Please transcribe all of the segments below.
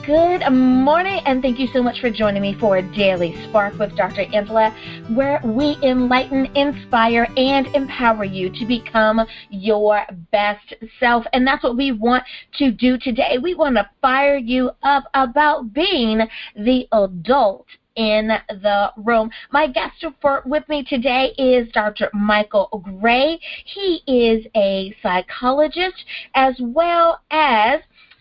Good morning, and thank you so much for joining me for a Daily Spark with Dr. Angela, where we enlighten, inspire, and empower you to become your best self. And that's what we want to do today. We want to fire you up about being the adult in the room. My guest with me today is Dr. Michael Gray. He is a psychologist as well as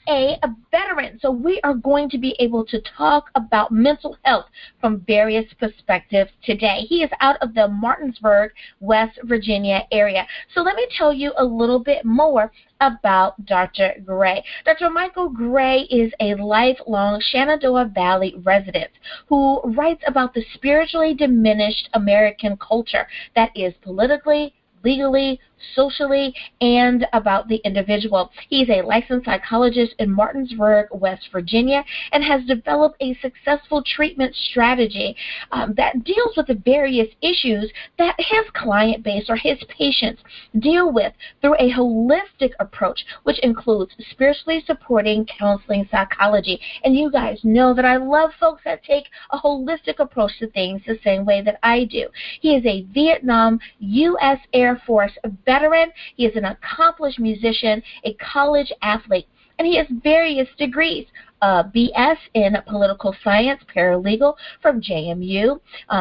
a veteran. So we are going to be able to talk about mental health from various perspectives today. He is out of the Martinsburg, West Virginia area. So let me tell you a little bit more about Dr. Gray. Dr. Michael Gray is a lifelong Shenandoah Valley resident who writes about the spiritually diminished American culture that is politically, legally, socially, and about the individual. He's a licensed psychologist in Martinsburg, West Virginia, and has developed a successful treatment strategy that deals with the various issues that his client base or his patients deal with through a holistic approach, which includes spiritually supporting counseling psychology. And you guys know that I love folks that take a holistic approach to things the same way that I do. He is a Vietnam U.S. Air Force veteran. He is an accomplished musician, a college athlete, and he has various degrees. BS in political science, paralegal from JMU.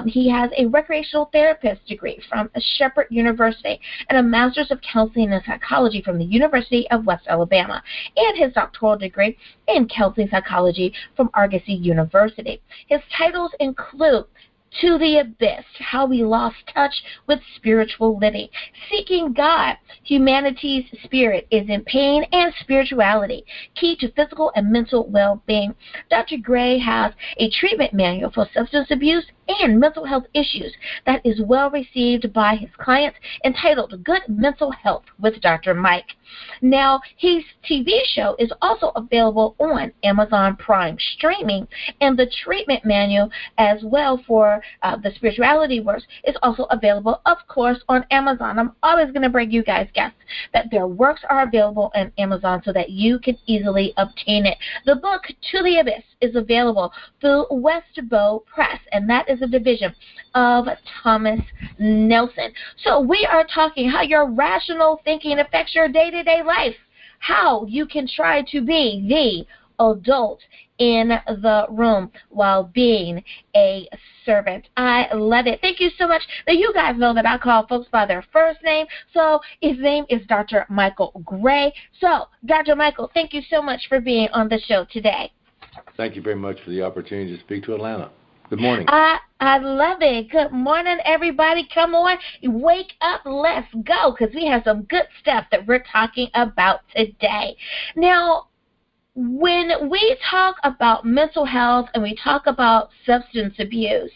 He has a recreational therapist degree from Shepherd University and a master's of counseling and psychology from the University of West Alabama, and his doctoral degree in counseling psychology from Argosy University. His titles include To the Abyss, How We Lost Touch with Spiritual Living, Seeking God, Humanity's Spirit is in Pain and Spirituality, Key to Physical and Mental Well-Being. Dr. Gray has a treatment manual for substance abuse and mental health issues that is well received by his clients, entitled Good Mental Health with Dr. Mike. Now, his TV show is also available on Amazon Prime streaming, and the treatment manual as well for the spirituality works is also available, of course, on Amazon. I'm always going to bring you guys guests that their works are available on Amazon so that you can easily obtain it. The book, To the Abyss, is available through Westbow Press, and that is a division of Thomas Nelson. So we are talking how your rational thinking affects your day-to-day life, how you can try to be the adult in the room while being a servant. I love it. Thank you so much. Now, you guys know that I call folks by their first name, so his name is Dr. Michael Gray. So, Dr. Michael, thank you so much for being on the show today. Thank you very much for the opportunity to speak to Atlanta. Good morning. I love it. Good morning, everybody. Come on, wake up. Let's go, because we have some good stuff that we're talking about today. Now, when we talk about mental health and we talk about substance abuse,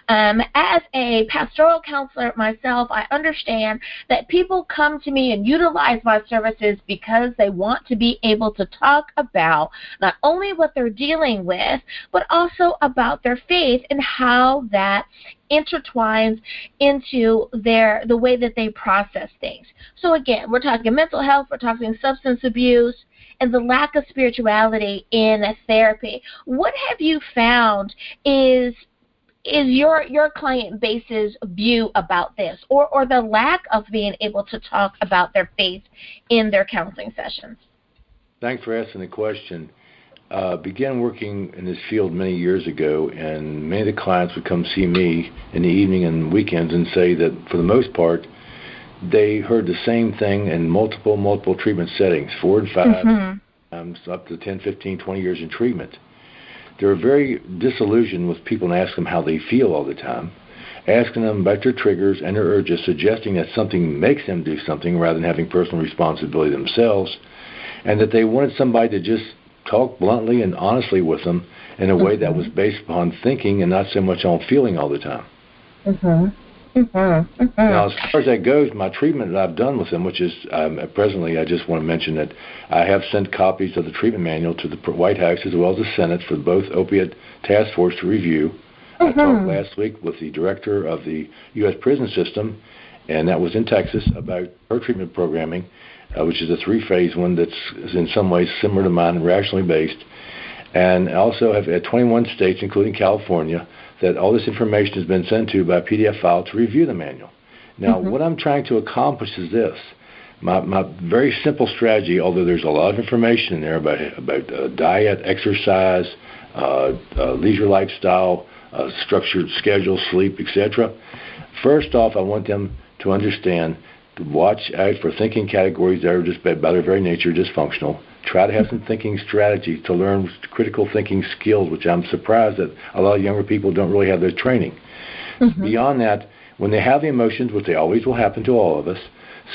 as a pastoral counselor myself, I understand that people come to me and utilize my services because they want to be able to talk about not only what they're dealing with, but also about their faith and how that intertwines into the way that they process things. So again, we're talking mental health, we're talking substance abuse, and the lack of spirituality in therapy. What have you found is your client base's view about this, or the lack of being able to talk about their faith in their counseling sessions? Thanks for asking the question. Began working in this field many years ago, and many of the clients would come see me in the evening and weekends and say that for the most part, they heard the same thing in multiple treatment settings, 4 and 5, up to 10, 15, 20 years in treatment. They're very disillusioned with people and ask them how they feel all the time, asking them about their triggers and their urges, suggesting that something makes them do something rather than having personal responsibility themselves, and that they wanted somebody to just talk bluntly and honestly with them in a way that was based upon thinking and not so much on feeling all the time. Now, as far as that goes, my treatment that I've done with them, which is presently, I just want to mention that I have sent copies of the treatment manual to the White House as well as the Senate for both opiate task force to review. I talked last week with the director of the U.S. prison system, and that was in Texas, about her treatment programming, which is a 3-phase one that's in some ways similar to mine and rationally based. And I also have at 21 states, including California, that all this information has been sent to by PDF file to review the manual. Now, what I'm trying to accomplish is this. My very simple strategy, although there's a lot of information in there about diet, exercise, leisure lifestyle, structured schedule, sleep, etc. First off, I want them to understand, to watch out for thinking categories that are just by their very nature dysfunctional. Try to have some thinking strategies to learn critical thinking skills, which I'm surprised that a lot of younger people don't really have their training. Beyond that, when they have the emotions, which they always will happen to all of us,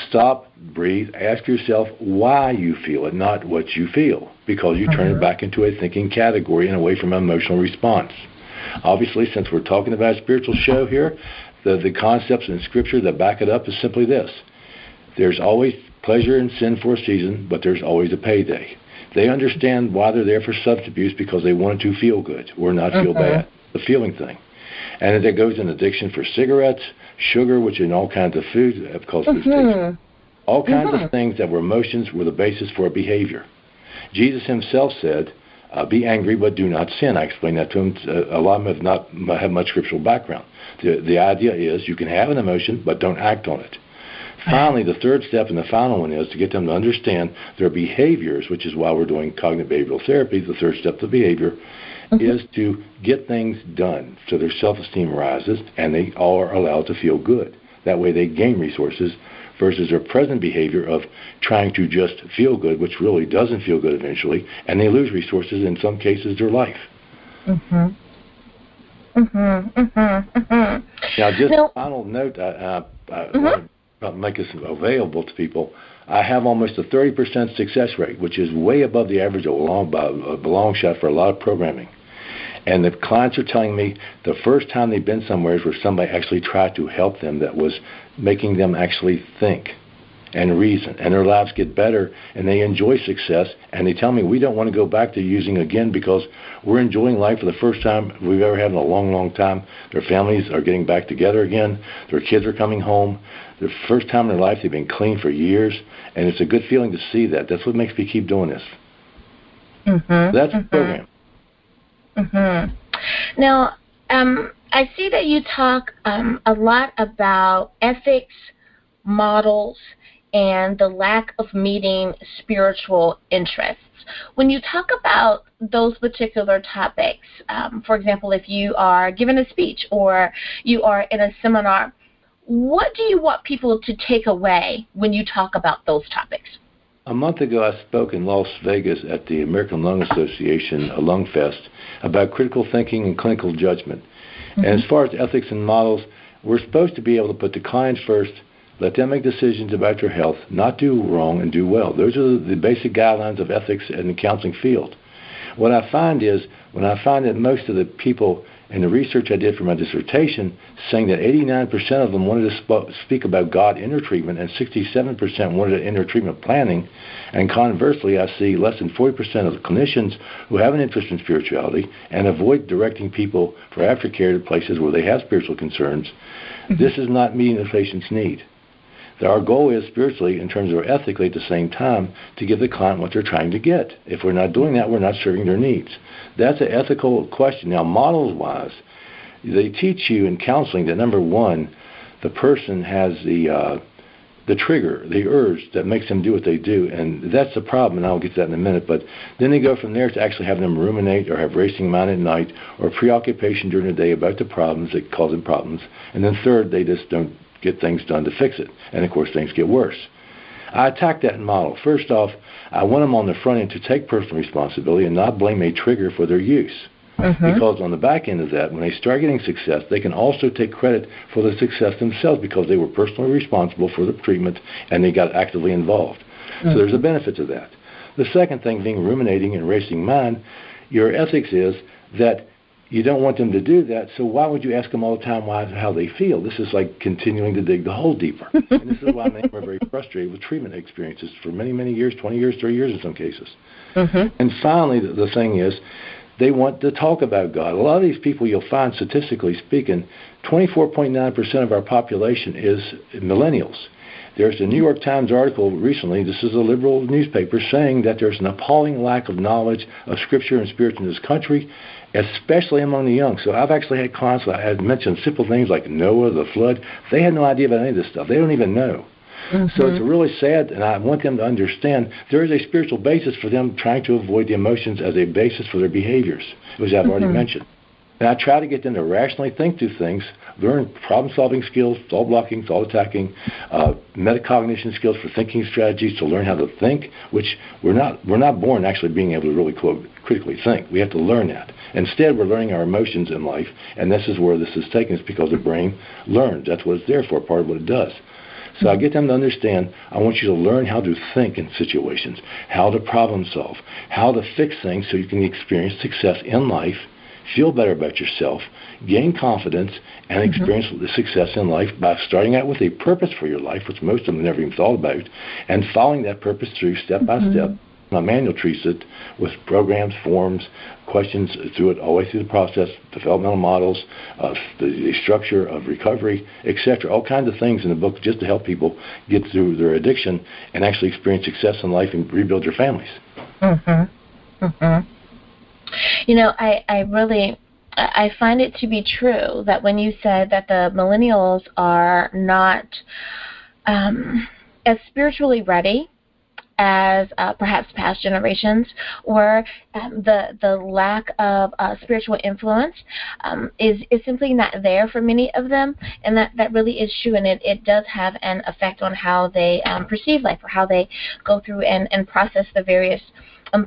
stop, breathe, ask yourself why you feel it, not what you feel, because you turn it back into a thinking category and away from an emotional response. Obviously, since we're talking about a spiritual show here, the concepts in Scripture that back it up is simply this. There's always pleasure and sin for a season, but there's always a payday. They understand why they're there for substance abuse, because they want to feel good or not feel bad, the feeling thing. And that goes in addiction for cigarettes, sugar, which in all kinds of foods have caused addiction. All kinds of things that were emotions were the basis for a behavior. Jesus himself said, be angry, but do not sin. I explained that to him. A lot of them have not have much scriptural background. The idea is you can have an emotion, but don't act on it. Finally, the third step and the final one is to get them to understand their behaviors, which is why we're doing cognitive behavioral therapy. The third step of behavior is to get things done so their self-esteem rises and they all are allowed to feel good. That way they gain resources versus their present behavior of trying to just feel good, which really doesn't feel good eventually, and they lose resources, in some cases, their life. Now, just a final note, I want to make this available to people. I have almost a 30% success rate, which is way above the average of a long shot for a lot of programming. And the clients are telling me the first time they've been somewhere is where somebody actually tried to help them that was making them actually think and reason. And their lives get better, and they enjoy success. And they tell me, we don't want to go back to using again because we're enjoying life for the first time we've ever had in a long, long time. Their families are getting back together again. Their kids are coming home. The first time in their life they've been clean for years. And it's a good feeling to see that. That's what makes me keep doing this. That's the program. Now, I see that you talk a lot about ethics, models, and the lack of meeting spiritual interests. When you talk about those particular topics, for example, if you are giving a speech or you are in a seminar, what do you want people to take away when you talk about those topics? A month ago, I spoke in Las Vegas at the American Lung Association, a Lung Fest, about critical thinking and clinical judgment. And as far as ethics and models, we're supposed to be able to put the client first, let them make decisions about your health, not do wrong and do well. Those are the basic guidelines of ethics in the counseling field. What I find is, when I find that most of the people in the research I did for my dissertation, saying that 89% of them wanted to speak about God in their treatment and 67% wanted it in their treatment planning, and conversely, I see less than 40% of the clinicians who have an interest in spirituality and avoid directing people for aftercare to places where they have spiritual concerns. This is not meeting the patient's need. Our goal is spiritually, in terms of ethically at the same time, to give the client what they're trying to get. If we're not doing that, we're not serving their needs. That's an ethical question. Now, models-wise, they teach you in counseling that, number one, the person has the trigger, the urge that makes them do what they do, and that's the problem, and I'll get to that in a minute. But then they go from there to actually having them ruminate or have racing mind at night or preoccupation during the day about the problems that cause them problems. And then third, they just don't get things done to fix it. And, of course, things get worse. I attack that model. First off, I want them on the front end to take personal responsibility and not blame a trigger for their use. Because on the back end of that, when they start getting success, they can also take credit for the success themselves because they were personally responsible for the treatment and they got actively involved. So there's a benefit to that. The second thing, being ruminating and racing mind, your ethics is that you don't want them to do that, so why would you ask them all the time how they feel? This is like continuing to dig the hole deeper. And this is why many are very frustrated with treatment experiences for many, many years, 20 years, 30 years in some cases. And finally, the thing is, they want to talk about God. A lot of these people, you'll find, statistically speaking, 24.9% of our population is millennials. There's a New York Times article recently, this is a liberal newspaper, saying that there's an appalling lack of knowledge of Scripture and Spirit in this country, especially among the young. So I've actually had clients that I had mentioned simple things like Noah, the flood. They had no idea about any of this stuff. They don't even know. So it's really sad, and I want them to understand there is a spiritual basis for them trying to avoid the emotions as a basis for their behaviors, which I've already mentioned. And I try to get them to rationally think through things, learn problem-solving skills, thought blocking, thought attacking, metacognition skills for thinking strategies to learn how to think, which we're not born actually being able to really, quote, critically think. We have to learn that. Instead, we're learning our emotions in life, and this is where this is taken. It's because the brain learns. That's what it's there for, part of what it does. So I get them to understand, I want you to learn how to think in situations, how to problem solve, how to fix things so you can experience success in life, feel better about yourself, gain confidence, and experience the success in life by starting out with a purpose for your life, which most of them never even thought about, and following that purpose through step by step. My manual treats it with programs, forms, questions through it, all the way through the process, developmental models, the structure of recovery, etc. All kinds of things in the book just to help people get through their addiction and actually experience success in life and rebuild their families. You know, I find it to be true that when you said that the millennials are not as spiritually ready as perhaps past generations, or the lack of spiritual influence is simply not there for many of them, and that really is true, and it does have an effect on how they perceive life, or how they go through and process the various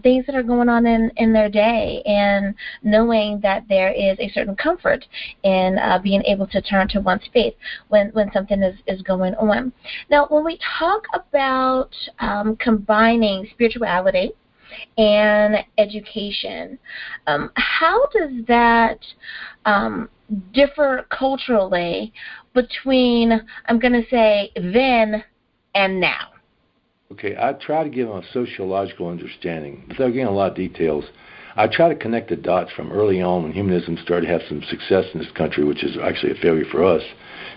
things that are going on in their day, and knowing that there is a certain comfort in being able to turn to one's faith when something is going on. Now, when we talk about combining spirituality and education, how does that differ culturally between, I'm going to say, then and now? Okay, I try to give them a sociological understanding. Without getting a lot of details, I try to connect the dots from early on when humanism started to have some success in this country, which is actually a failure for us.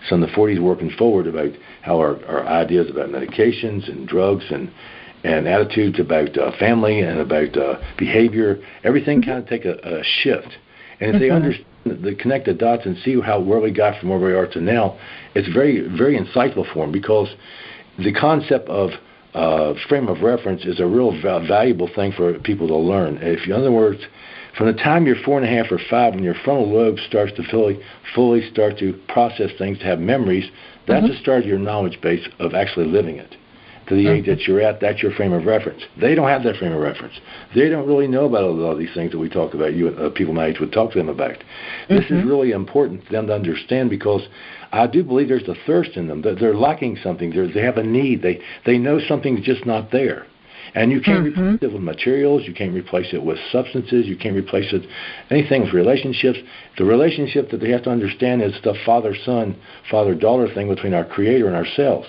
So in the 40s, working forward about how our ideas about medications and drugs and attitudes about family and about behavior, everything kind of take a shift. And if they understand, they connect the dots and see where we got from where we are to now, it's very, very insightful for them, because the concept of frame of reference is a real valuable thing for people to learn. In other words, from the time you're 4.5 or 5, when your frontal lobe starts to fully start to process things, to have memories, that's the start of your knowledge base of actually living it. To the age that you're at, that's your frame of reference. They don't have that frame of reference. They don't really know about a lot of these things that we talk about, people my age would talk to them about. This is really important for them to understand, because I do believe there's a thirst in them. They're lacking something. They have a need. They know something's just not there. And you can't replace it with materials. You can't replace it with substances. You can't replace it anything with relationships. The relationship that they have to understand is the father-son, father-daughter thing between our Creator and ourselves.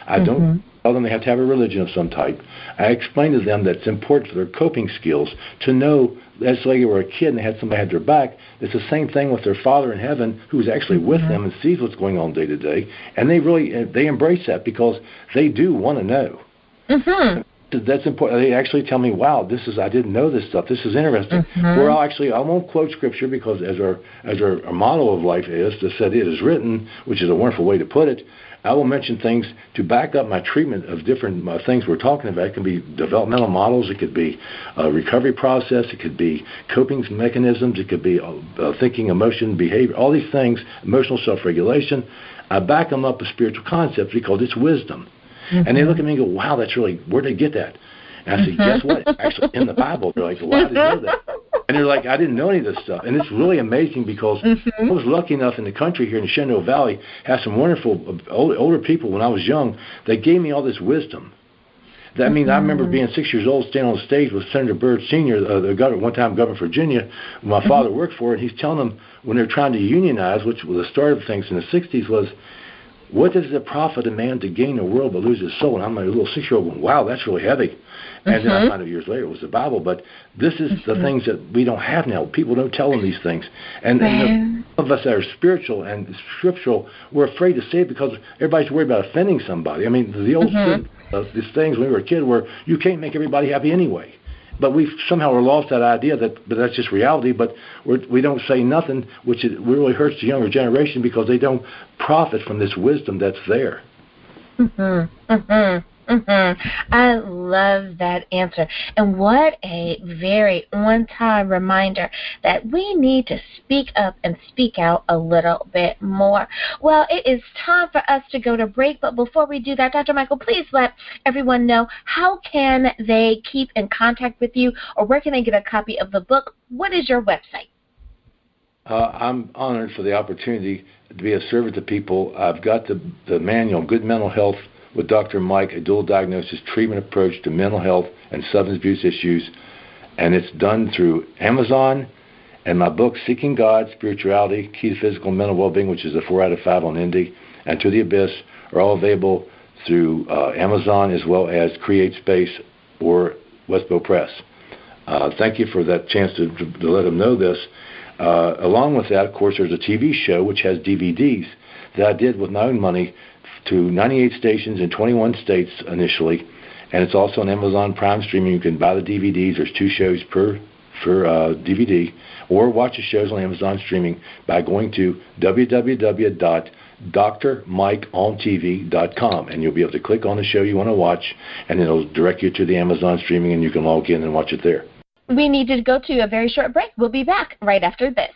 I don't tell them they have to have a religion of some type. I explain to them that it's important for their coping skills to know, as they were a kid and they had somebody had their back, it's the same thing with their Father in heaven, who's actually with them and sees what's going on day to day. And they embrace that, because they do want to know. That's important. They actually tell me, wow, I didn't know this stuff. This is interesting. Or I won't quote Scripture, because as our motto of life is, that said it is written, which is a wonderful way to put it, I will mention things to back up my treatment of different things we're talking about. It can be developmental models. It could be a recovery process. It could be coping mechanisms. It could be thinking, emotion, behavior, all these things, emotional self-regulation. I back them up with spiritual concepts because it's wisdom. And they look at me and go, wow, that's really, where'd they get that? And I say, guess what? It's actually in the Bible. They're like, well, I didn't know that. And they're like, I didn't know any of this stuff. And it's really amazing, because I was lucky enough in the country here in the Shenandoah Valley, have some wonderful older people when I was young that gave me all this wisdom. That means I remember being 6 years old, standing on the stage with Senator Byrd Sr., the governor, one-time governor of Virginia, who my father worked for, and he's telling them when they're trying to unionize, which was the start of things in the 60s, was, what does it profit a man to gain the world but lose his soul? And I'm a little 6-year-old going, wow, that's really heavy. And then I found out years later it was the Bible. But this is the things that we don't have now. People don't tell them these things. And some of us that are spiritual and scriptural, we're afraid to say it because everybody's worried about offending somebody. I mean, the old these things when we were a kid where you can't make everybody happy anyway. But we've somehow lost that idea that that's just reality, but we don't say nothing, which really hurts the younger generation because they don't profit from this wisdom that's there. I love that answer. And what a very on-time reminder that we need to speak up and speak out a little bit more. Well, it is time for us to go to break, but before we do that, Dr. Michael, please let everyone know how can they keep in contact with you, or where can they get a copy of the book? What is your website? I'm honored for the opportunity to be a servant to people. I've got the manual, Good Mental Health with Dr. Mike, a dual diagnosis treatment approach to mental health and substance abuse issues, and it's done through Amazon, and my book, Seeking God, Spirituality, Key to Physical and Mental Wellbeing, which is a 4 out of 5 on Indie, and To the Abyss, are all available through Amazon as well as Create Space or Westbow Press. Thank you for that chance to let them know this. Along with that, of course, there's a TV show which has DVDs that I did with my own money to 98 stations in 21 states initially, and it's also on Amazon Prime streaming. You can buy the DVDs. There's 2 shows per DVD, or watch the shows on Amazon streaming by going to www.drmikeontv.com, and you'll be able to click on the show you want to watch, and it'll direct you to the Amazon streaming, and you can log in and watch it there. We need to go to a very short break. We'll be back right after this.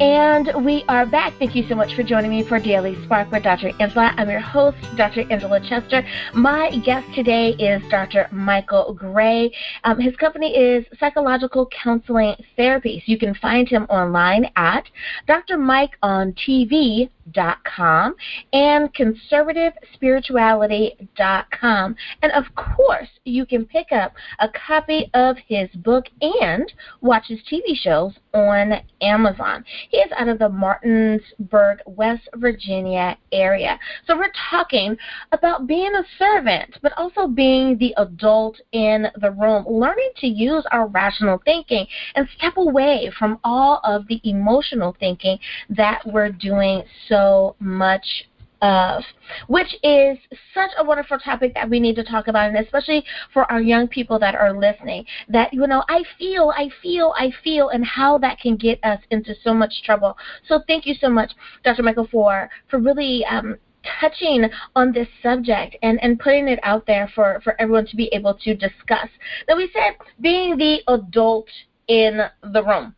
And we are back. Thank you so much for joining me for Daily Spark with Dr. Angela. I'm your host, Dr. Angela Chester. My guest today is Dr. Michael Gray. His company is Psychological Counseling Therapies. You can find him online at drmikeontv.com and conservativespirituality.com. And of course, you can pick up a copy of his book and watch his TV shows on Amazon. He is out of the Martinsburg, West Virginia area. So we're talking about being a servant, but also being the adult in the room, learning to use our rational thinking and step away from all of the emotional thinking that we're doing so much of, which is such a wonderful topic that we need to talk about, and especially for our young people that are listening, that, I feel, and how that can get us into so much trouble. So thank you so much, Dr. Michael, for really touching on this subject and putting it out there for everyone to be able to discuss. Now, we said being the adult in the room.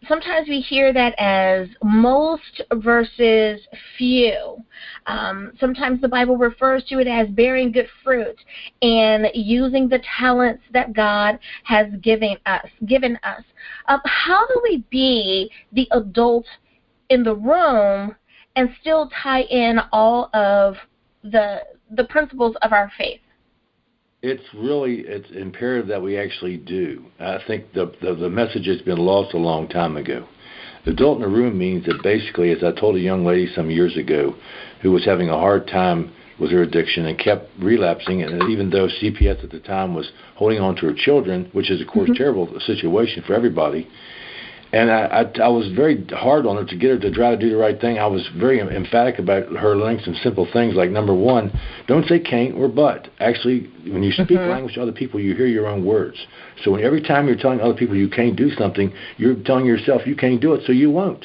Sometimes we hear that as most versus few. Sometimes the Bible refers to it as bearing good fruit and using the talents that God has given us. How do we be the adult in the room and still tie in all of the principles of our faith? It's imperative that we actually do. I think the message has been lost a long time ago. The adult in the room means that basically, as I told a young lady some years ago who was having a hard time with her addiction and kept relapsing, and even though CPS at the time was holding on to her children, which is, of course, a terrible situation for everybody, and I was very hard on her to get her to try to do the right thing. I was very emphatic about her learning some simple things like, number one, don't say can't or but. Actually, when you speak language to other people, you hear your own words. So every time you're telling other people you can't do something, you're telling yourself you can't do it, so you won't.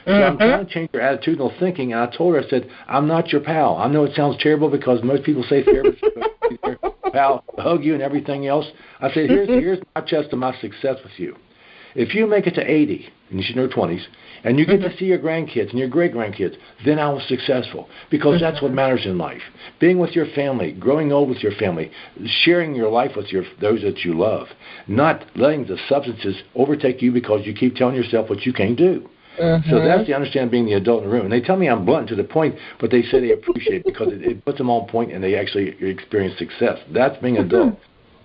So I'm trying to change her attitudinal thinking, and I told her, I said, I'm not your pal. I know it sounds terrible because most people say therapist, pal, hug you and everything else. I said, here's my test of my success with you. If you make it to 80, and you should know 20s, and you get to see your grandkids and your great-grandkids, then I was successful, because that's what matters in life. Being with your family, growing old with your family, sharing your life with those that you love, not letting the substances overtake you because you keep telling yourself what you can't do. So that's the understanding of being the adult in the room. And they tell me I'm blunt to the point, but they say they appreciate it because it puts them on point and they actually experience success. That's being adult.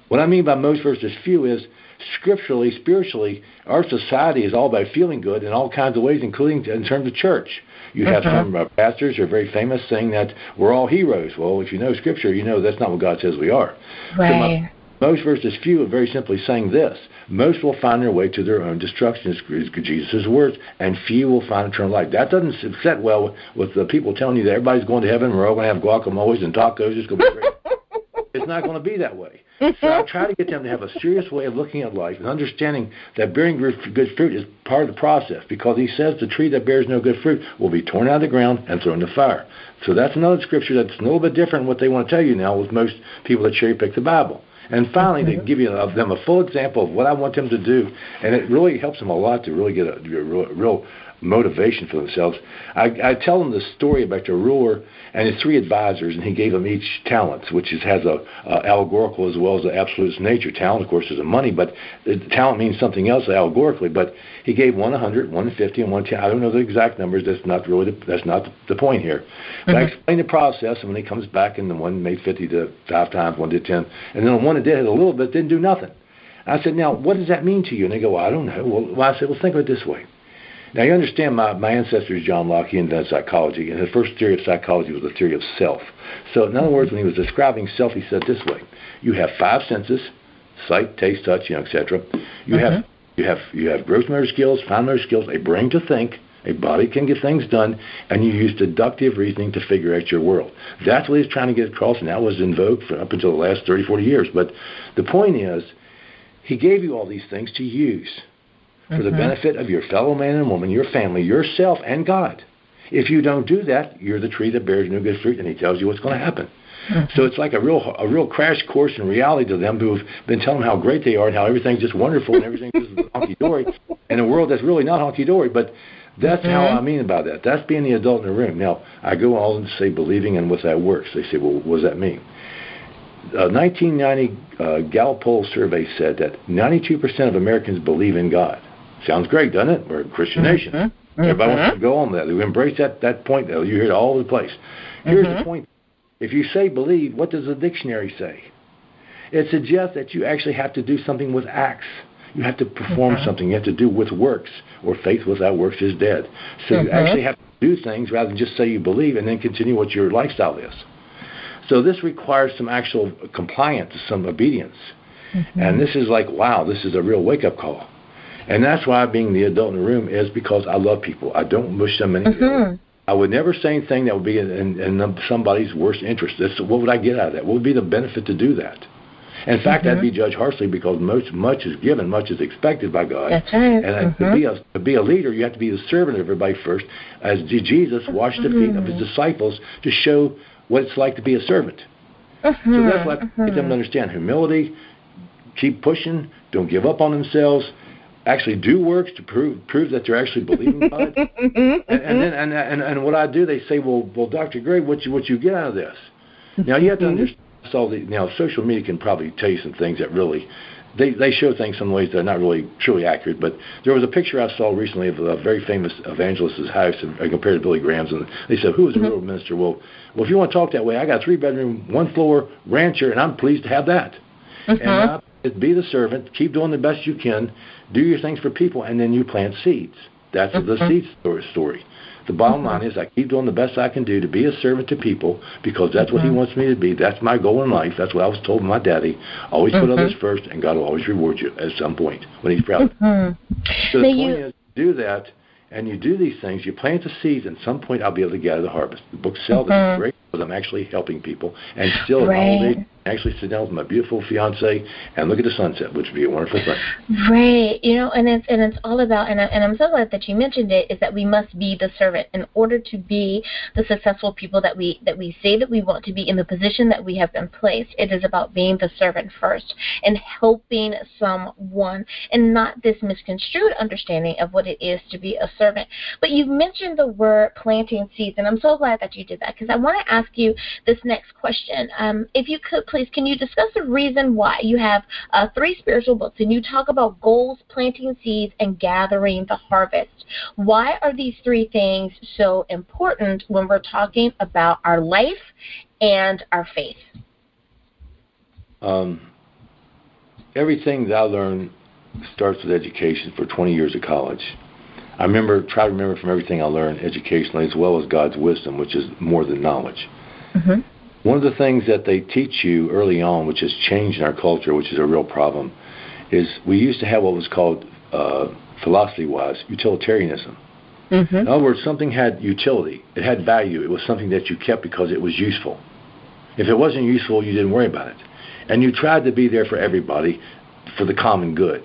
What I mean by most versus few is scripturally, spiritually, our society is all about feeling good in all kinds of ways, including in terms of church. You have some pastors who are very famous saying that we're all heroes. Well, if you know Scripture, you know that's not what God says we are. Right. So most versus few are very simply saying this. Most will find their way to their own destruction, is Jesus' words, and few will find eternal life. That doesn't set well with the people telling you that everybody's going to heaven, we're all going to have guacamoles and tacos, it's going to be great. It's not going to be that way. So I try to get them to have a serious way of looking at life and understanding that bearing good fruit is part of the process, because he says the tree that bears no good fruit will be torn out of the ground and thrown in the fire. So that's another scripture that's a little bit different than what they want to tell you now with most people that cherry pick the Bible. And finally, they give them a full example of what I want them to do, and it really helps them a lot to really get a real motivation for themselves. I tell them the story about the ruler and his three advisors, and he gave them each talents, which has a allegorical as well as the absolute nature. Talent, of course, is a money, but talent means something else allegorically. But he gave one 100, one 50, and one 10. I don't know the exact numbers. That's not the point here. But I explain the process, and when he comes back, and the one made 50 to 5 times, one did 10, and then the one that did a little bit didn't do nothing. I said, now, what does that mean to you? And they go, well, I don't know. Well, I said, well, think of it this way. Now, you understand my ancestor is John Locke. He invented psychology, and his first theory of psychology was the theory of self. So, in other words, when he was describing self, he said this way. You have 5 senses, sight, taste, touch, etc. You have gross motor skills, fine motor skills, a brain to think, a body can get things done, and you use deductive reasoning to figure out your world. That's what he's trying to get across, and that was in vogue for up until the last 30, 40 years. But the point is, he gave you all these things to use for the benefit of your fellow man and woman, your family, yourself, and God. If you don't do that, you're the tree that bears no good fruit, and he tells you what's going to happen. So it's like a real crash course in reality to them who've been telling them how great they are and how everything's just wonderful and everything's just honky-dory in a world that's really not honky-dory. But that's how I mean about that. That's being the adult in the room. Now, I go on to say believing and what that works. They say, well, what does that mean? 1990 Gallup poll survey said that 92% of Americans believe in God. Sounds great, doesn't it? We're a Christian nation. Everybody wants to go on that. We embrace that point, though. You hear it all over the place. Here's the point. If you say believe, what does the dictionary say? It suggests that you actually have to do something with acts. You have to perform something. You have to do with works, or faith without works is dead. So you actually have to do things rather than just say you believe and then continue what your lifestyle is. So this requires some actual compliance, some obedience. And this is like, wow, this is a real wake-up call. And that's why being the adult in the room is because I love people. I don't wish them anything. I would never say anything that would be in somebody's worst interest. What would I get out of that? What would be the benefit to do that? In fact, I'd be judged harshly because much is given, much is expected by God. That's right. And to be a leader, you have to be the servant of everybody first, as Jesus washed the feet of his disciples to show what it's like to be a servant. So that's what I get them to understand. Humility, keep pushing, don't give up on themselves, actually do works to prove that they're actually believing God. And what I do, they say, well, Dr. Gray, what you get out of this? Now, you have to understand. Now, social media can probably tell you some things that really, they show things some ways that are not really truly accurate. But there was a picture I saw recently of a very famous evangelist's house compared to Billy Graham's, and they said, who is a real minister? Well, if you want to talk that way, I got a 3-bedroom, 1-floor rancher, and I'm pleased to have that. And be the servant, keep doing the best you can, do your things for people, and then you plant seeds. That's the seed story. The bottom line is I keep doing the best I can do to be a servant to people because that's what he wants me to be. That's my goal in life. That's what I was told by my daddy. Always put others first, and God will always reward you at some point when he's proud. So the point is, do that, and you do these things. You plant the seeds, and at some point I'll be able to gather the harvest. The book Sell this is great because I'm actually helping people. And still, actually sit down with my beautiful fiance and look at the sunset, which would be a wonderful thing. Right. You know, and it's all about, and I'm so glad that you mentioned it, is that we must be the servant in order to be the successful people that we say that we want to be in the position that we have been placed. It is about being the servant first and helping someone, and not this misconstrued understanding of what it is to be a servant. But you mentioned the word planting seeds, and I'm so glad that you did that because I want to ask you this next question. If you could, please, can you discuss the reason why you have 3 spiritual books and you talk about goals, planting seeds, and gathering the harvest? Why are these 3 things so important when we're talking about our life and our faith? Everything that I learn starts with education for 20 years of college. I try to remember from everything I learned educationally as well as God's wisdom, which is more than knowledge. Mm-hmm. One of the things that they teach you early on, which has changed in our culture, which is a real problem, is we used to have what was called, philosophy-wise, utilitarianism. Mm-hmm. In other words, something had utility. It had value. It was something that you kept because it was useful. If it wasn't useful, you didn't worry about it. And you tried to be there for everybody for the common good.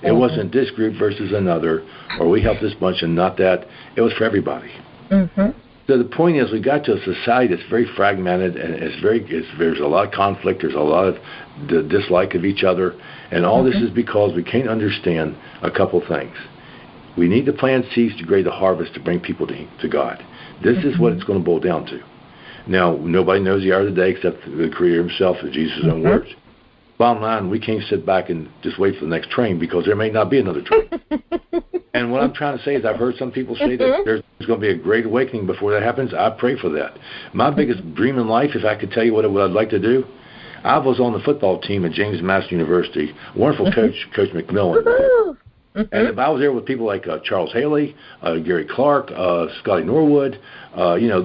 It wasn't this group versus another, or we help this bunch and not that. It was for everybody. Mm-hmm. So the point is, we got to a society that's very fragmented, and there's a lot of conflict. There's a lot of dislike of each other, and all this is because we can't understand a couple things. We need to plant seeds to create a harvest to bring people to God. This is what it's going to boil down to. Now, nobody knows the hour of the day except the Creator Himself and Jesus' own words. Bottom line, we can't sit back and just wait for the next train because there may not be another train. And what I'm trying to say is I've heard some people say that there's going to be a great awakening before that happens. I pray for that. My biggest dream in life, if I could tell you what I'd like to do, I was on the football team at James Madison University. Wonderful coach, Coach McMillan. And if I was there with people like Charles Haley, Gary Clark, Scotty Norwood,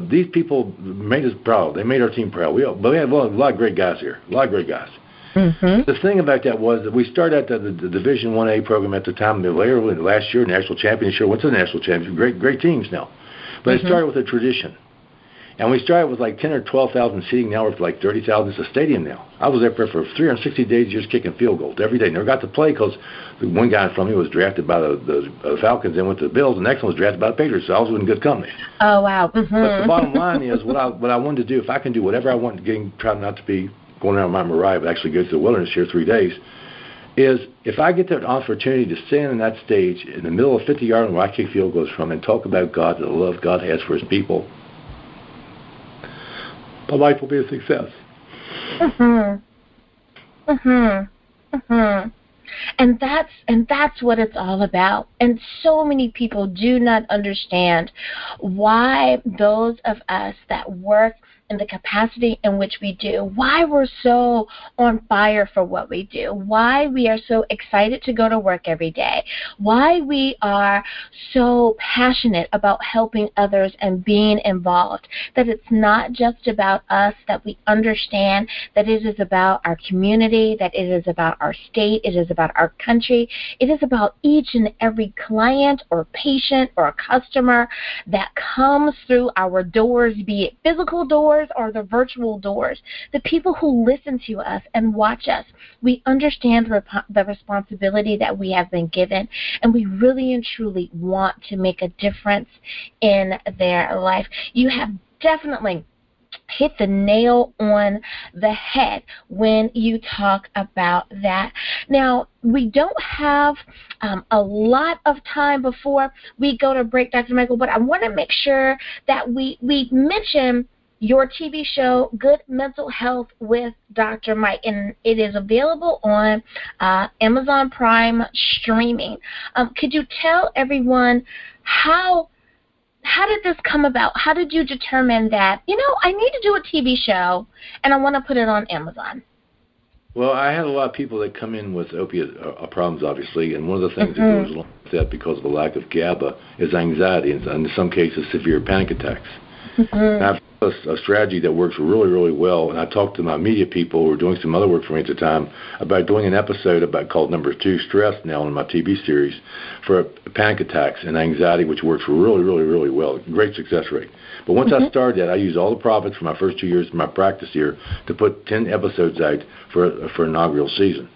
these people made us proud. They made our team proud. But we had a lot of great guys here, a lot of great guys. Mm-hmm. The thing about that was that we started at the Division 1A program at the time. Later, last year, national championship, went to the national championship. Great teams now. But it started with a tradition. And we started with like 10 or 12,000 seating. Now we're like 30,000. It's a stadium now. I was there for 360 days just kicking field goals every day. Never got to play because the one guy from me was drafted by the Falcons and went to the Bills. The next one was drafted by the Patriots, so I was in good company. Oh, wow. Mm-hmm. But the bottom line is what I wanted to do, if I can do whatever I want, try not to be going around Mount Moriah, but actually go to the wilderness here 3 days, is if I get that opportunity to stand on that stage in the middle of 50-yard line where I kick field goals from and talk about God, the love God has for His people, my life will be a success. And that's what it's all about. And so many people do not understand why those of us that work in the capacity in which we do, why we're so on fire for what we do, why we are so excited to go to work every day, why we are so passionate about helping others and being involved, that it's not just about us, that we understand that it is about our community, that it is about our state, it is about our country, it is about each and every client or patient or customer that comes through our doors, be it physical doors or the virtual doors, the people who listen to us and watch us. We understand the responsibility that we have been given, and we really and truly want to make a difference in their life. You have definitely hit the nail on the head when you talk about that. Now, we don't have a lot of time before we go to break, Dr. Michael, but I want to make sure that we mention your TV show, Good Mental Health with Dr. Mike, and it is available on Amazon Prime streaming. Could you tell everyone how did this come about? How did you determine that, I need to do a TV show and I want to put it on Amazon? Well, I had a lot of people that come in with opiate problems, obviously, and one of the things that goes along with that because of a lack of GABA is anxiety, and in some cases severe panic attacks. I've a strategy that works really, really well, and I talked to my media people who were doing some other work for me at the time about doing an episode called Number 2 Stress now in my TV series for panic attacks and anxiety, which works really, really, really well. Great success rate. But once I started that, I used all the profits for my first 2 years of my practice here to put 10 episodes out for inaugural season.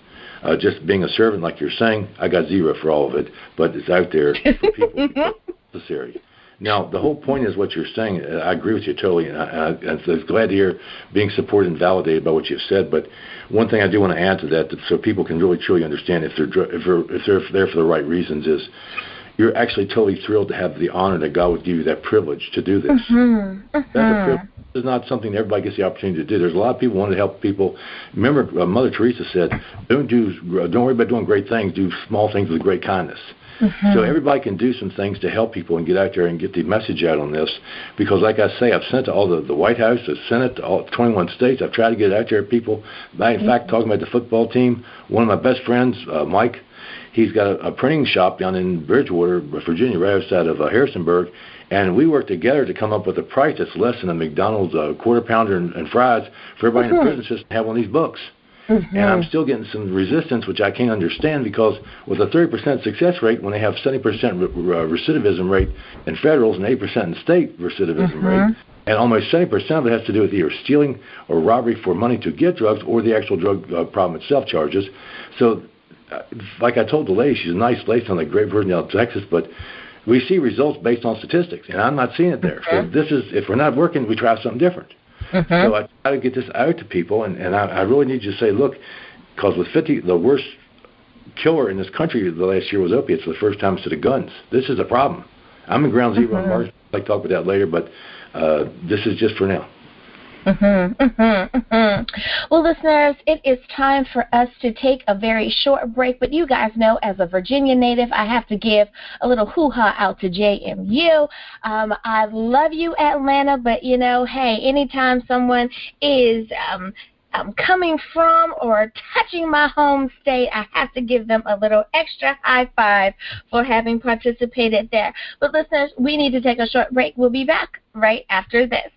Just being a servant, like you're saying, I got zero for all of it, but it's out there for people necessary. Now, the whole point is what you're saying. I agree with you totally, and I'm glad to hear being supported and validated by what you've said. But one thing I do want to add to that, so people can really truly understand if they're there for the right reasons, is you're actually totally thrilled to have the honor that God would give you that privilege to do this. That's a privilege. It's not something that everybody gets the opportunity to do. There's a lot of people who want to help people. Remember, Mother Teresa said, "Don't worry about doing great things. Do small things with great kindness." So everybody can do some things to help people and get out there and get the message out on this. Because like I say, I've sent to all the White House, the Senate, to all 21 states. I've tried to get it out there to people. In fact, talking about the football team, one of my best friends, Mike, he's got a printing shop down in Bridgewater, Virginia, right outside of Harrisonburg. And we work together to come up with a price that's less than a McDonald's quarter pounder and fries for everybody in the prison system to have one of these books. And I'm still getting some resistance, which I can't understand, because with a 30% success rate, when they have 70% recidivism rate in federals and 8% in state recidivism rate, and almost 70% of it has to do with either stealing or robbery for money to get drugs or the actual drug problem itself charges. So, like I told the lady, she's a nice lady, on a great version out of Texas, but we see results based on statistics, and I'm not seeing it there. So this is, if we're not working, we try something different. So I try to get this out to people, and I really need you to say, look, because with 50, the worst killer in this country the last year was opiates for the first time instead of guns. This is a problem. I'm in ground zero on Mars. I'd like to talk about that later, but this is just for now. Well, listeners, it is time for us to take a very short break, but you guys know, as a Virginia native, I have to give a little hoo-ha out to JMU. I love you, Atlanta, but, you know, hey, anytime someone is coming from or touching my home state, I have to give them a little extra high five for having participated there. But, listeners, we need to take a short break. We'll be back right after this.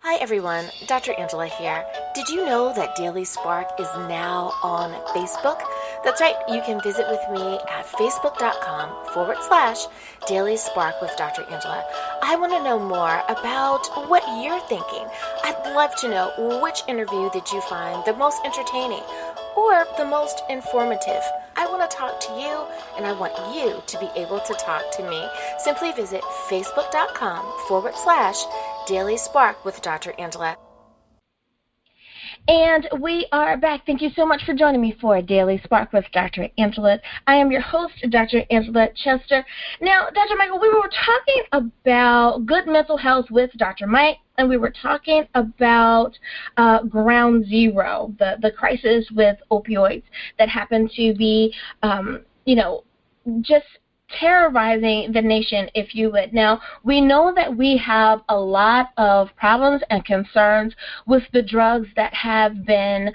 Hi everyone, Dr. Angela here. Did you know that Daily Spark is now on Facebook? That's right, you can visit with me at facebook.com/Daily Spark with Dr. Angela. I want to know more about what you're thinking. I'd love to know, which interview did you find the most entertaining or the most informative? I want to talk to you, and I want you to be able to talk to me. Simply visit facebook.com/Daily Spark with Dr. Angela. And we are back. Thank you so much for joining me for Daily Spark with Dr. Angela. I am your host, Dr. Angela Chester. Now, Dr. Michael, we were talking about good mental health with Dr. Mike, and we were talking about ground zero, the crisis with opioids that happened to be, just terrorizing the nation, if you would. Now, we know that we have a lot of problems and concerns with the drugs that have been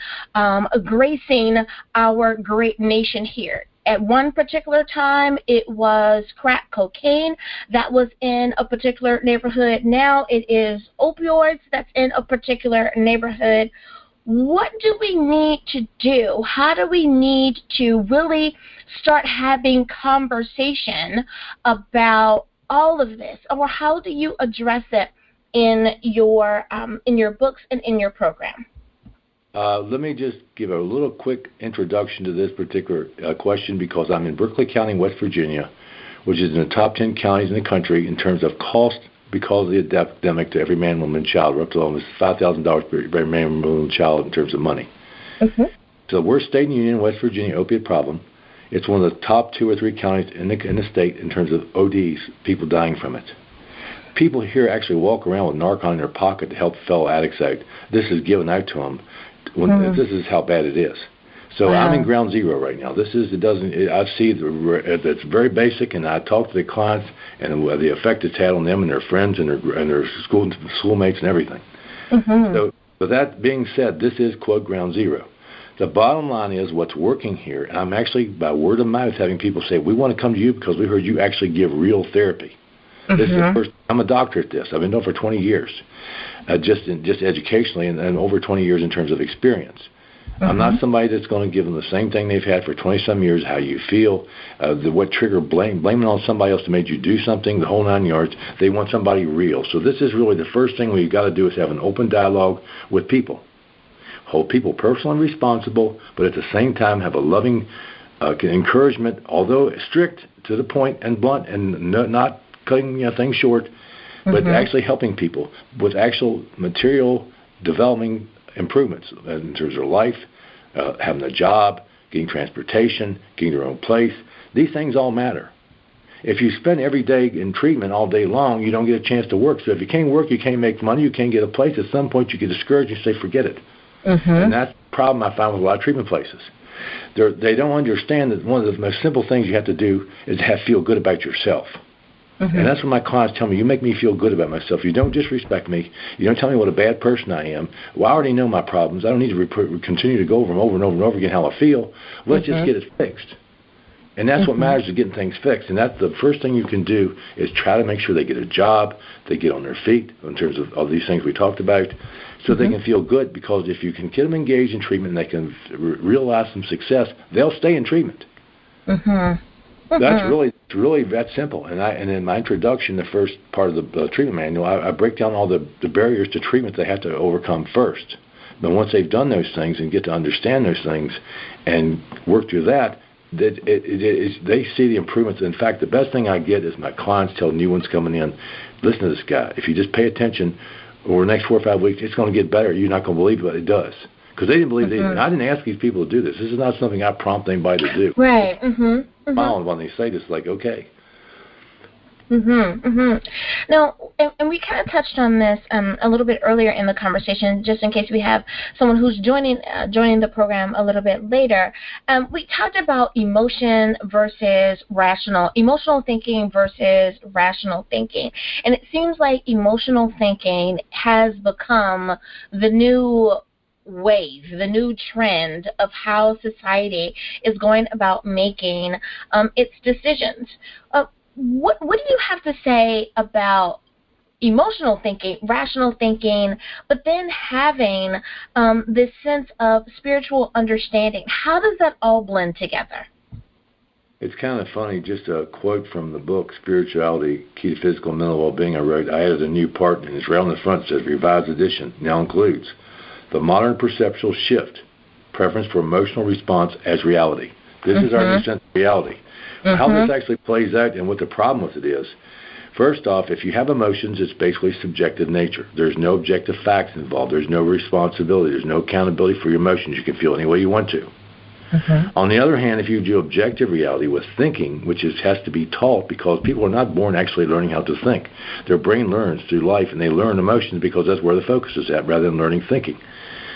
gracing our great nation here. At one particular time, it was crack cocaine that was in a particular neighborhood. Now it is opioids that's in a particular neighborhood. What do we need to do? How do we need to really start having conversation about all of this? Or how do you address it in your books and in your program? Let me just give a little quick introduction to this particular question, because I'm in Berkeley County, West Virginia, which is in the top 10 counties in the country in terms of cost because of the epidemic to every man, woman, and child. We're up to almost $5,000 per every man, woman, and child in terms of money. So the worst state in the union, West Virginia, opiate problem. It's one of the top 2 or 3 counties in the state in terms of ODs, people dying from it. People here actually walk around with Narcan in their pocket to help fellow addicts out. This is given out to them. This is how bad it is. So I'm in ground zero right now. I see it's very basic, and I talk to the clients and the effect it's had on them and their friends and their schoolmates and everything. So with that being said, this is, quote, ground zero. The bottom line is what's working here, and I'm actually, by word of mouth, having people say, we want to come to you because we heard you actually give real therapy. This is the first, I'm a doctor at this. I've been doing it for 20 years, just educationally, and over 20 years in terms of experience. I'm not somebody that's going to give them the same thing they've had for 20-some years, how you feel, what trigger blaming on somebody else that made you do something, the whole 9 yards. They want somebody real. So this is really the first thing we've got to do, is have an open dialogue with people. Hold people personal and responsible, but at the same time have a loving encouragement, although strict to the point and blunt, and not cutting things short, but actually helping people with actual material developing improvements in terms of life, having a job, getting transportation, getting their own place. These things all matter. If you spend every day in treatment all day long, you don't get a chance to work. So if you can't work, you can't make money, you can't get a place. At some point, you get discouraged and say, forget it. And that's the problem I found with a lot of treatment places. They don't understand that one of the most simple things you have to do is feel good about yourself. Mm-hmm. And that's what my clients tell me. You make me feel good about myself. You don't disrespect me. You don't tell me what a bad person I am. Well, I already know my problems. I don't need to continue to go over them over and over and over again how I feel. Let's just get it fixed. And that's what matters, is getting things fixed. And that's the first thing you can do, is try to make sure they get a job, they get on their feet in terms of all these things we talked about, so they can feel good. Because if you can get them engaged in treatment and they can realize some success, they'll stay in treatment. That's really that simple. And in my introduction, the first part of the treatment manual, I break down all the barriers to treatment they have to overcome first. But once they've done those things and get to understand those things and work through that, they see the improvements. In fact, the best thing I get is my clients tell new ones coming in, listen to this guy. If you just pay attention over the next 4 or 5 weeks, it's going to get better. You're not going to believe what it does. Because they didn't believe it. I didn't ask these people to do this. This is not something I prompt anybody to do. Right. Smiling when they say this, like, okay. Now, and we kind of touched on this a little bit earlier in the conversation, just in case we have someone who's joining the program a little bit later. We talked about emotional thinking versus rational thinking, and it seems like emotional thinking has become the new wave, the new trend of how society is going about making its decisions. What do you have to say about emotional thinking, rational thinking, but then having this sense of spiritual understanding? How does that all blend together? It's kind of funny, just a quote from the book, Spirituality, Key to Physical and Mental Well-Being I wrote. I added a new part, and it's right on the front. It says, revised edition, now includes the modern perceptual shift, preference for emotional response as reality. This is our new sense of reality. How this actually plays out and what the problem with it is, first off, if you have emotions, it's basically subjective nature. There's no objective facts involved. There's no responsibility. There's no accountability for your emotions. You can feel any way you want to. On the other hand, if you do objective reality with thinking, which has to be taught, because people are not born actually learning how to think. Their brain learns through life, and they learn emotions because that's where the focus is at, rather than learning thinking.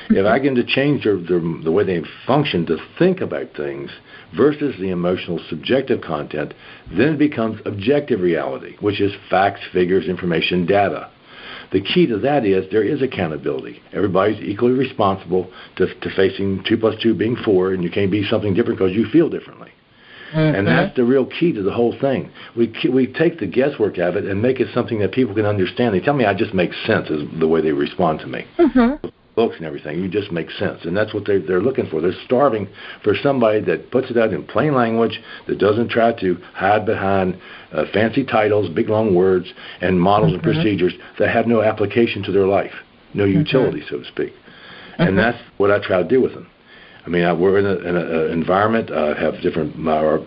If I get them to change the way they function to think about things versus the emotional subjective content, then it becomes objective reality, which is facts, figures, information, data. The key to that is there is accountability. Everybody's equally responsible to facing 2 + 2 being 4, and you can't be something different because you feel differently. And that's the real key to the whole thing. We take the guesswork out of it and make it something that people can understand. They tell me I just make sense is the way they respond to me. Books and everything, you just make sense, and that's what they're looking for. They're starving for somebody that puts it out in plain language, that doesn't try to hide behind fancy titles, big long words, and models and procedures that have no application to their life, no utility, so to speak. And that's what I try to do with them. I mean, we're in an environment. I have different,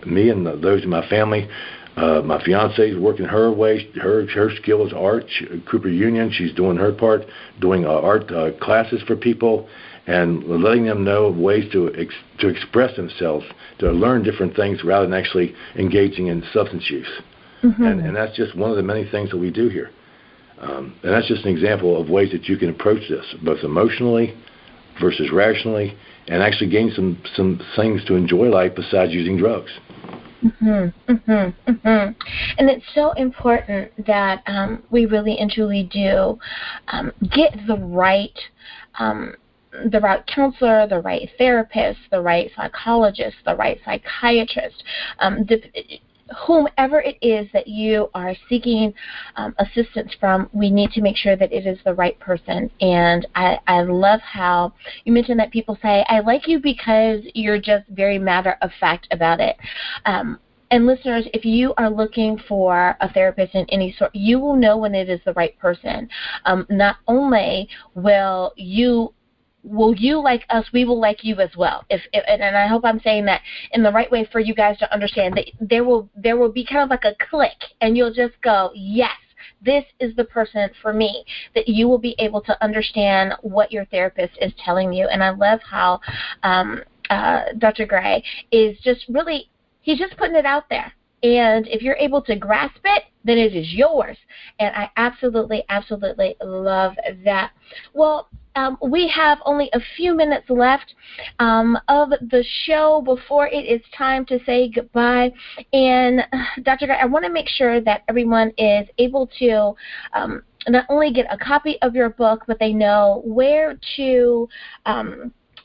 me and those in my family. My fiance is working her way. Her skill is art. Cooper Union, she's doing her part, doing art classes for people, and letting them know ways to express themselves, to learn different things rather than actually engaging in substance use. And that's just one of the many things that we do here. And that's just an example of ways that you can approach this, both emotionally versus rationally, and actually gain some things to enjoy life besides using drugs. And it's so important that we really and truly do get the right counselor, the right therapist, the right psychologist, the right psychiatrist, whomever it is that you are seeking assistance from. We need to make sure that it is the right person. And I love how you mentioned that people say, I like you because you're just very matter of fact about it. And listeners, if you are looking for a therapist in any sort, you will know when it is the right person. Not only will you like us, we will like you as well. And I hope I'm saying that in the right way for you guys to understand that there will be kind of like a click, and you'll just go, yes, this is the person for me, that you will be able to understand what your therapist is telling you. And I love how Dr. Gray is just really, he's just putting it out there. And if you're able to grasp it, then it is yours. And I absolutely, absolutely love that. Well, we have only a few minutes left of the show before it is time to say goodbye. And Dr. Guy, I want to make sure that everyone is able to not only get a copy of your book, but they know where to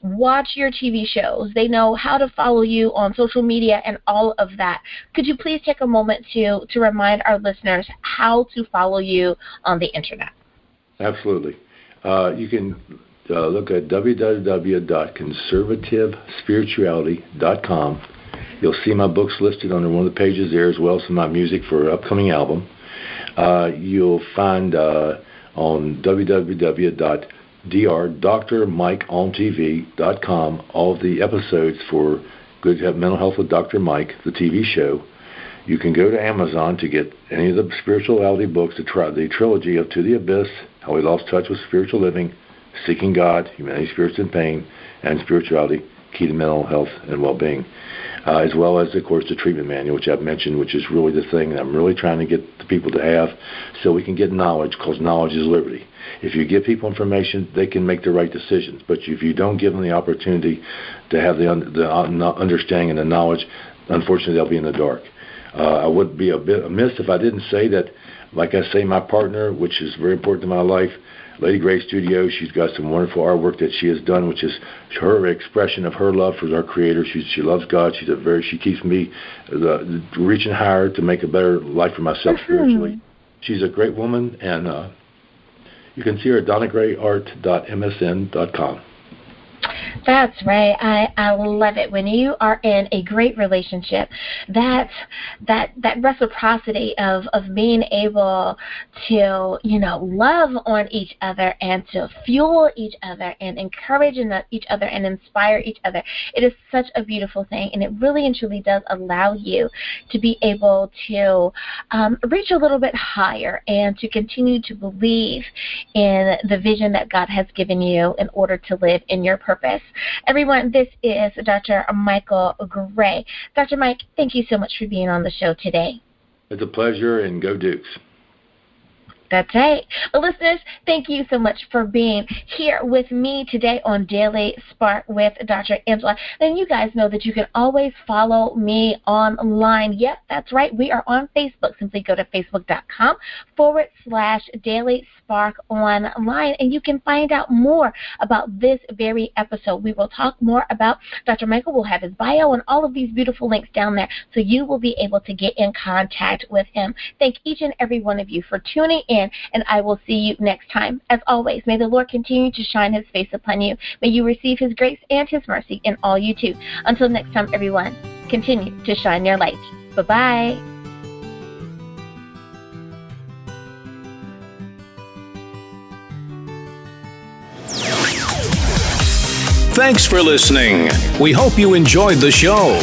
watch your TV shows. They know how to follow you on social media and all of that. Could you please take a moment to remind our listeners how to follow you on the internet? Absolutely. You can look at www.conservativespirituality.com. You'll see my books listed under one of the pages there, as well as my music for an upcoming album. You'll find on www.drmikeontv.com all of the episodes for Good Mental Health with Dr. Mike, the TV show. You can go to Amazon to get any of the spirituality books, the trilogy of To the Abyss, How We Lost Touch with Spiritual Living, Seeking God, Humanity, Spirits, and Pain, and Spirituality, Key to Mental Health and Well-Being, as well as, of course, the treatment manual, which I've mentioned, which is really the thing that I'm really trying to get the people to have so we can get knowledge, because knowledge is liberty. If you give people information, they can make the right decisions. But if you don't give them the opportunity to have the understanding and the knowledge, unfortunately, they'll be in the dark. I would be a bit amiss if I didn't say that, like I say, my partner, which is very important in my life, Lady Grace Studio, she's got some wonderful artwork that she has done, which is her expression of her love for our Creator. She loves God. She keeps me reaching higher to make a better life for myself spiritually. She's a great woman, and you can see her at donnagrayart.msn.com. That's right. I love it. When you are in a great relationship, that reciprocity of being able to, love on each other and to fuel each other and encourage each other and inspire each other, it is such a beautiful thing, and it really and truly does allow you to be able to reach a little bit higher and to continue to believe in the vision that God has given you in order to live in your purpose. Everyone, this is Dr. Michael Gray. Dr. Mike, thank you so much for being on the show today. It's a pleasure, and go Dukes. That's right. Well, listeners, thank you so much for being here with me today on Daily Spark with Dr. Angela. And you guys know that you can always follow me online. Yep, that's right. We are on Facebook. Simply go to facebook.com/Daily Spark online, and you can find out more about this very episode. We will talk more about Dr. Michael. We'll have his bio and all of these beautiful links down there, so you will be able to get in contact with him. Thank each and every one of you for tuning in, and I will see you next time. As always, may the Lord continue to shine his face upon you. May you receive his grace and his mercy in all you do. Until next time, everyone, continue to shine your light. Bye-bye. Thanks for listening. We hope you enjoyed the show.